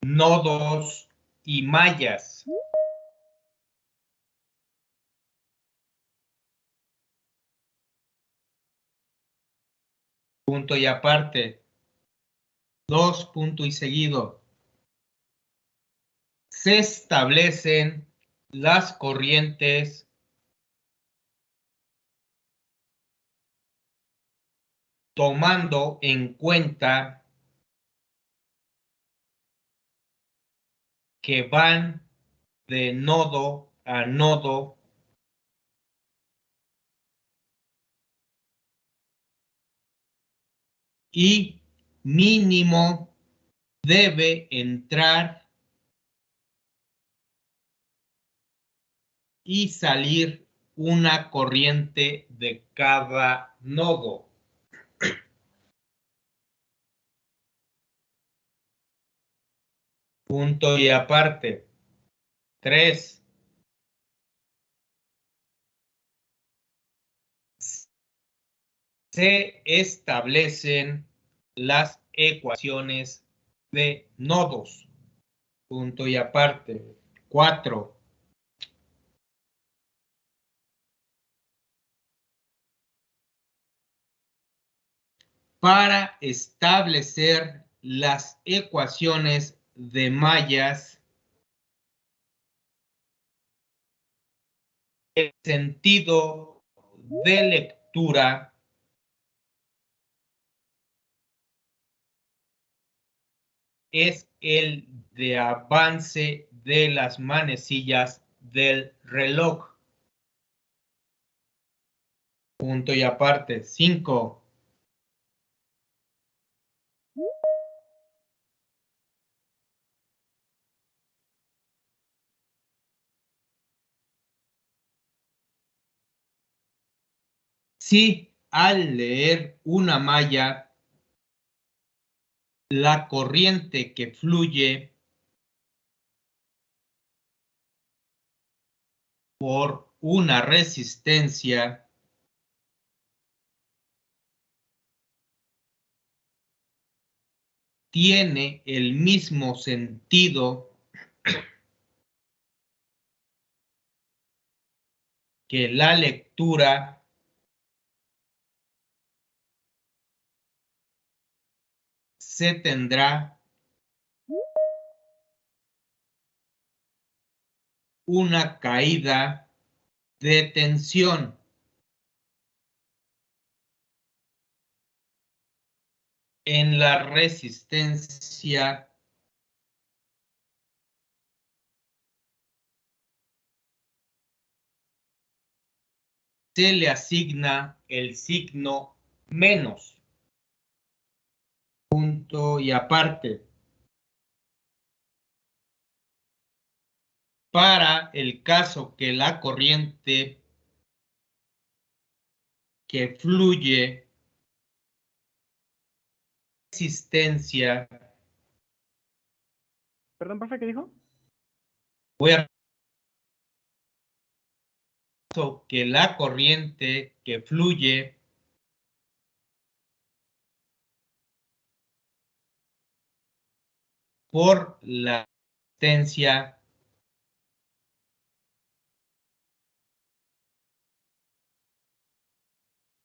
nodos y mallas. Punto y aparte. 2 punto y seguido. Se establecen las corrientes tomando en cuenta que van de nodo a nodo y mínimo debe entrar y salir una corriente de cada nodo. Punto y aparte. 3. Se establecen las ecuaciones de nodos. Punto y aparte. 4. Para establecer las ecuaciones de mallas, el sentido de lectura es el de avance de las manecillas del reloj. Punto y aparte. 5. Si al leer una malla, la corriente que fluye por una resistencia tiene el mismo sentido que la lectura se tendrá una caída de tensión. En la resistencia se le asigna el signo menos. Punto y aparte. Para el caso que la corriente que fluye resistencia. Perdón, profe, ¿qué dijo? Voy a que la corriente que fluye por la resistencia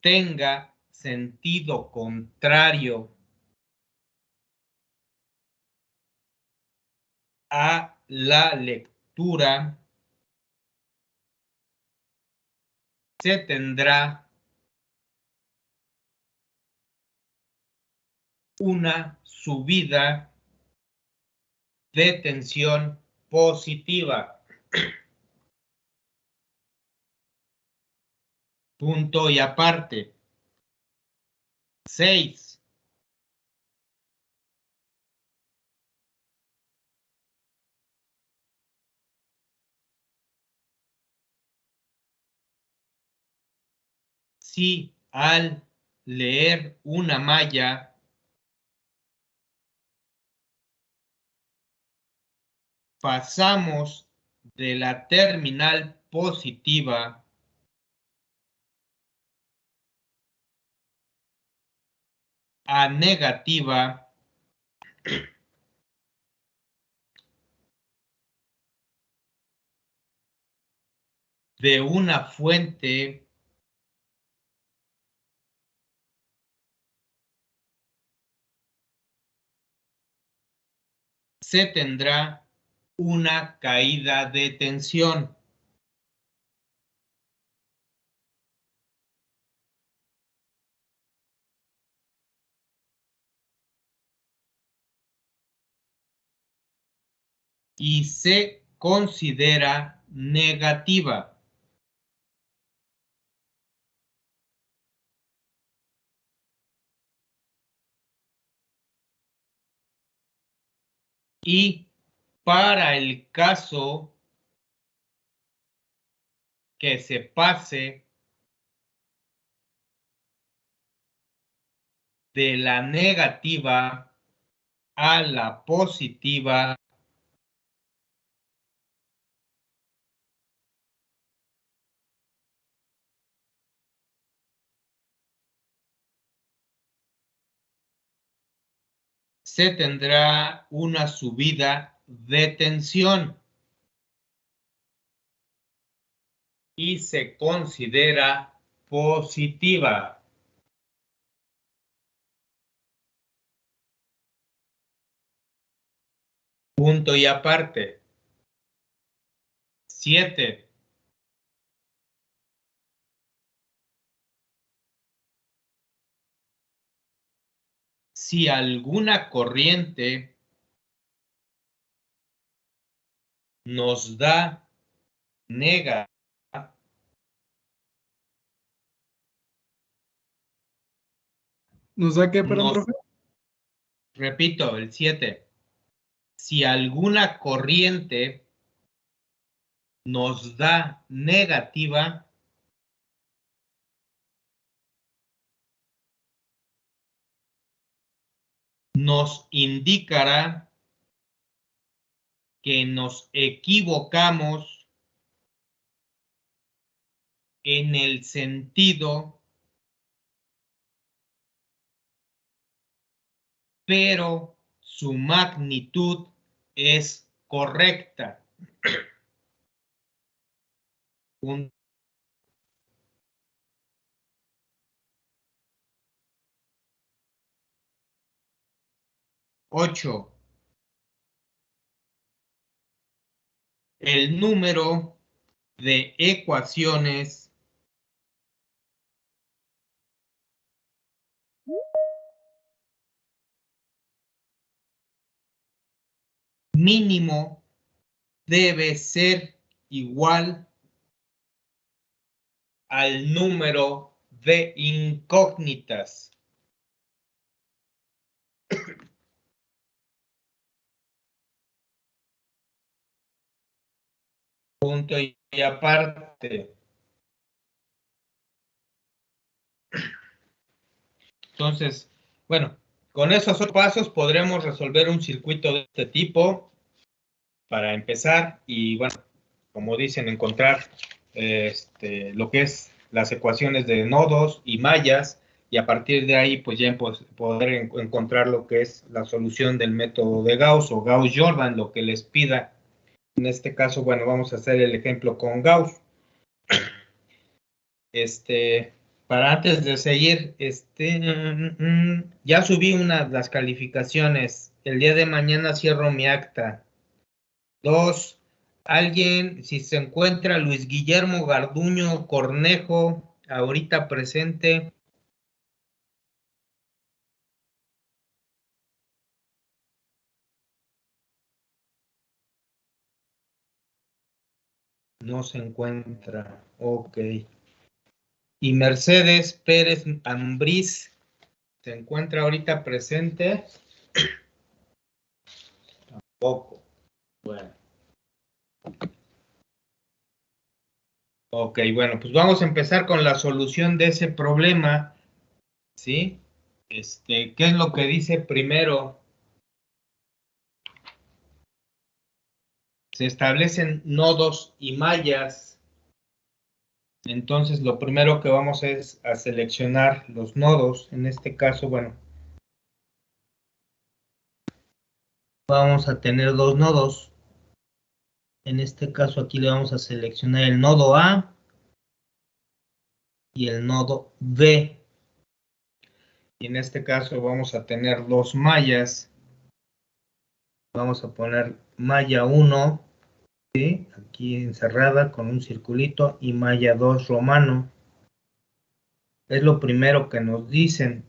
tenga sentido contrario a la lectura, se tendrá una subida de tensión positiva. Punto y aparte. 6. Si al leer una malla pasamos de la terminal positiva a negativa, de una fuente se tendrá una caída de tensión. Y se considera negativa. Y para el caso que se pase de la negativa a la positiva, se tendrá una subida de tensión y se considera positiva. Punto y aparte. 7. Si alguna corriente nos da negativa, ¿Nos da qué, perdón, profe? Repito, el 7. Si alguna corriente nos da negativa, nos indicará que nos equivocamos en el sentido, pero su magnitud es correcta. 8. El número de ecuaciones mínimo debe ser igual al número de incógnitas. Punto y aparte. Entonces, bueno, con esos pasos podremos resolver un circuito de este tipo para empezar y, bueno, como dicen, encontrar lo que es las ecuaciones de nodos y mallas y a partir de ahí pues ya poder encontrar lo que es la solución del método de Gauss o Gauss-Jordan, lo que les pida. En este caso, bueno, vamos a hacer el ejemplo con Gauss. Para antes de seguir, ya subí las calificaciones. El día de mañana cierro mi acta. 2. Alguien, si se encuentra Luis Guillermo Garduño Cornejo, ahorita presente. No se encuentra. Ok. Y Mercedes Pérez Ambriz, ¿se encuentra ahorita presente? Tampoco. Bueno. Ok, bueno, pues vamos a empezar con la solución de ese problema, ¿sí? ¿Qué es lo que dice primero? Se establecen nodos y mallas. Entonces, lo primero que vamos es a seleccionar los nodos. En este caso, bueno, vamos a tener dos nodos. En este caso aquí le vamos a seleccionar el nodo A y el nodo B. Y en este caso vamos a tener dos mallas. Vamos a poner malla 1, ¿sí? Aquí encerrada con un circulito, y malla 2 romano. Es lo primero que nos dicen,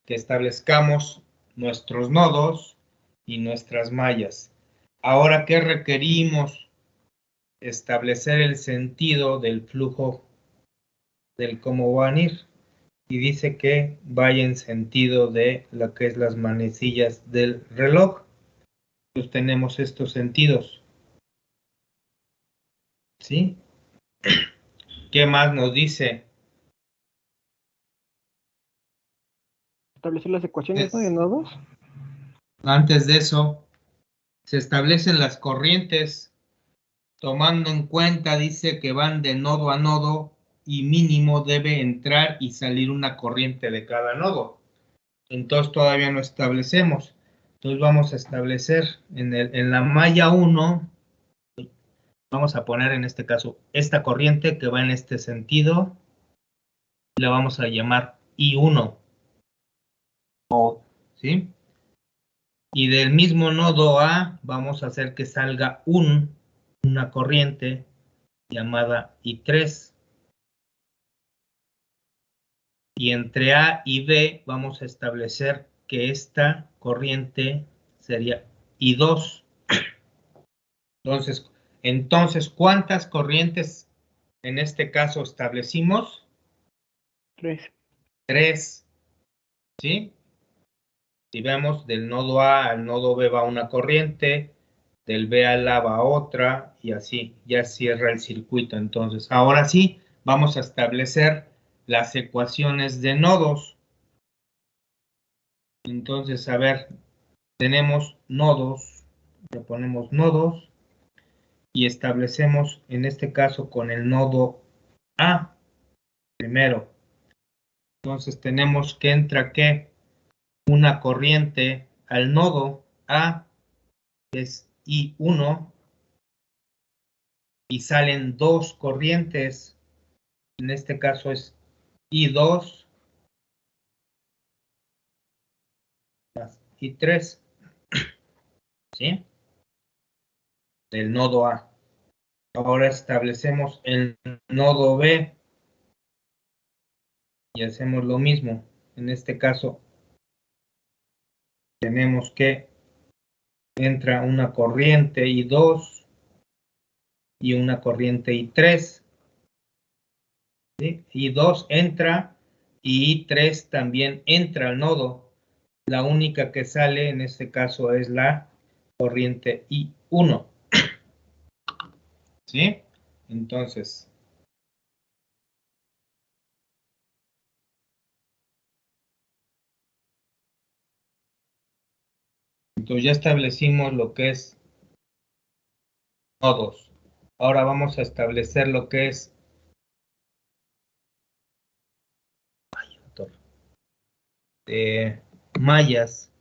que establezcamos nuestros nodos y nuestras mallas. Ahora, ¿qué requerimos? Establecer el sentido del flujo del cómo van a ir. Y dice que vaya en sentido de lo que es las manecillas del reloj. Entonces tenemos estos sentidos. ¿Sí? ¿Qué más nos dice? Establecer las ecuaciones, ¿no? De nodos. Antes de eso, se establecen las corrientes, tomando en cuenta, dice que van de nodo a nodo y mínimo debe entrar y salir una corriente de cada nodo. Entonces todavía no establecemos. Entonces vamos a establecer en la malla 1, vamos a poner en este caso esta corriente que va en este sentido, la vamos a llamar I1, ¿sí? Y del mismo nodo A vamos a hacer que salga una corriente llamada I3. Y entre A y B vamos a establecer que esta corriente sería I2. Entonces, ¿cuántas corrientes en este caso establecimos? 3. 3, ¿sí? Si vemos, del nodo A al nodo B va una corriente, del B al A va otra, y así ya cierra el circuito. Entonces, ahora sí, vamos a establecer las ecuaciones de nodos. Entonces, a ver, tenemos nodos, le ponemos nodos, y establecemos en este caso con el nodo A primero. Entonces tenemos que entra que una corriente al nodo A, es I1, y salen dos corrientes, en este caso es I2 más I3, ¿sí? Del nodo A. Ahora establecemos el nodo B y hacemos lo mismo. En este caso tenemos que entra una corriente I2 y una corriente I3. ¿Sí? I2 entra y I3 también entra al nodo. La única que sale en este caso es la corriente I1. ¿Sí? Entonces, ya establecimos lo que es nodos. Ahora vamos a establecer lo que es mallas.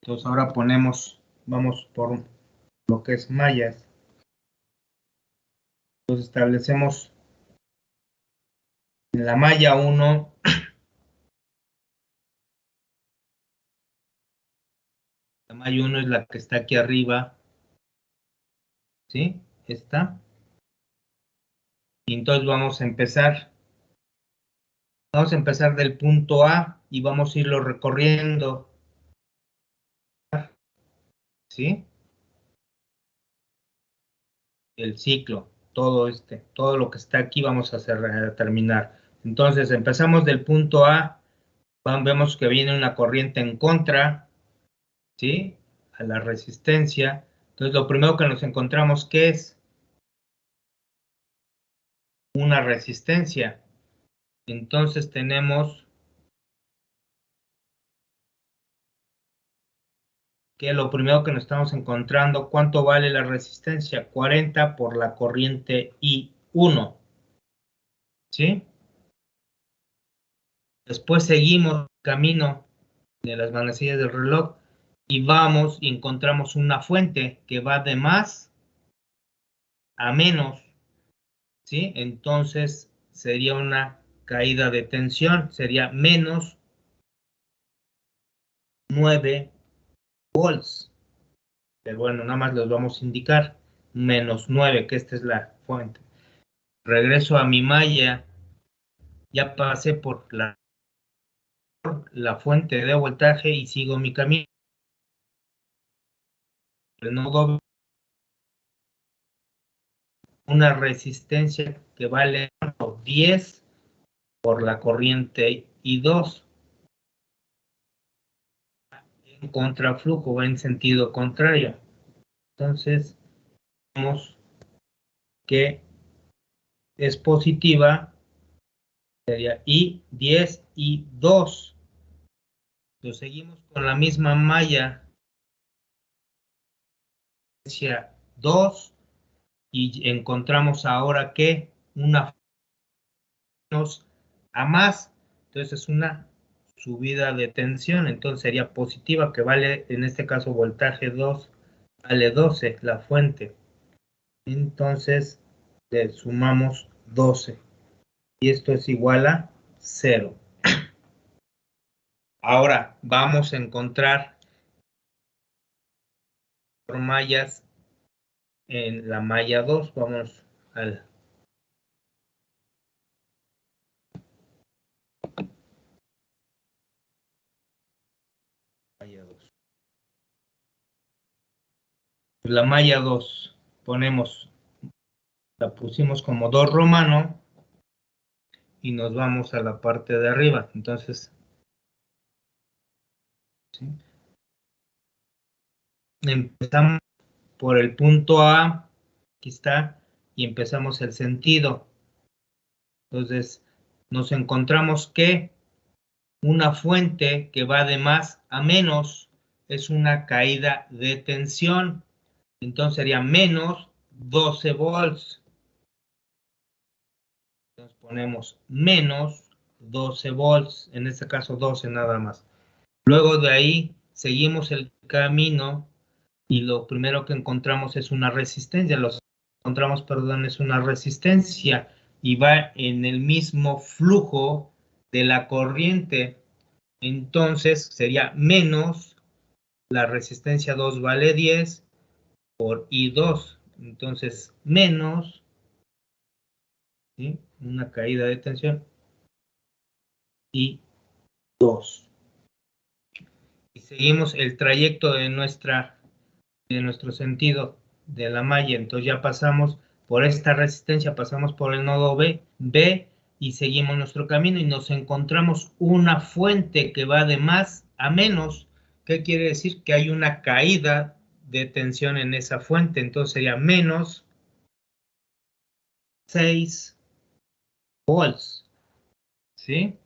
Entonces ahora vamos por lo que es mallas. Entonces establecemos en la malla 1, la malla 1 es la que está aquí arriba, ¿sí? Esta. Y entonces vamos a empezar del punto A y vamos a irlo recorriendo, ¿sí? El ciclo, todo lo que está aquí vamos a terminar. Entonces empezamos del punto A, vemos que viene una corriente en contra, ¿sí? A la resistencia. Entonces lo primero que nos encontramos, ¿qué es? Una resistencia. Entonces tenemos que lo primero que nos estamos encontrando, ¿cuánto vale la resistencia? 40 por la corriente I1, ¿sí? Después seguimos camino de las manecillas del reloj y vamos y encontramos una fuente que va de más a menos, ¿sí? Entonces sería una caída de tensión, sería menos 9 volts. Pero bueno, nada más los vamos a indicar, menos 9, que esta es la fuente. Regreso a mi malla, ya pasé por la fuente de voltaje y sigo mi camino. El nodo, una resistencia que vale 10 por la corriente I2. En contraflujo, va en sentido contrario. Entonces, vemos que es positiva, sería I10, I2. Lo seguimos con la misma malla, 2, y encontramos ahora que una menos a más, entonces es una subida de tensión, entonces sería positiva, que vale, en este caso, voltaje 2, vale 12, la fuente. Entonces, le sumamos 12, y esto es igual a 0. Ahora, vamos a encontrar mallas en la malla 2, vamos al malla 2. La malla 2 la pusimos como 2 romano y nos vamos a la parte de arriba. Entonces, ¿sí? Empezamos por el punto A, aquí está, y empezamos el sentido. Entonces, nos encontramos que una fuente que va de más a menos es una caída de tensión. Entonces sería menos 12 volts. Entonces ponemos menos 12 volts, en este caso 12 nada más. Luego de ahí seguimos el camino y lo primero que encontramos es una resistencia. Es una resistencia y va en el mismo flujo de la corriente. Entonces sería menos, la resistencia 2 vale 10 por I2. Entonces menos, ¿sí?, una caída de tensión, I2. Y seguimos el trayecto de nuestro sentido de la malla. Entonces ya pasamos por esta resistencia, pasamos por el nodo B y seguimos nuestro camino y nos encontramos una fuente que va de más a menos. ¿Qué quiere decir? Que hay una caída de tensión en esa fuente. Entonces sería menos 6 volts, ¿sí?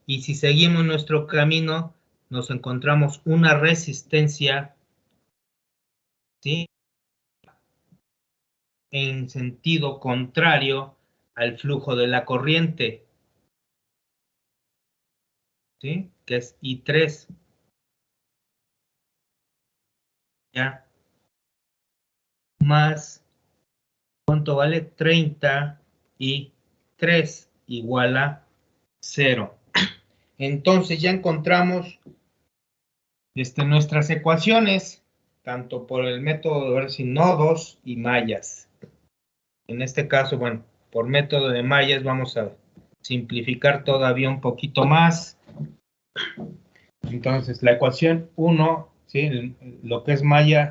Y si seguimos nuestro camino, nos encontramos una resistencia, ¿sí?, en sentido contrario al flujo de la corriente, ¿sí?, que es I3. ¿Ya? Más, ¿cuánto vale? 33 igual a 0. Entonces ya encontramos nuestras ecuaciones, tanto por el método de ver si nodos y mallas. En este caso, bueno, por método de mallas vamos a simplificar todavía un poquito más. Entonces, la ecuación 1, ¿sí?, lo que es malla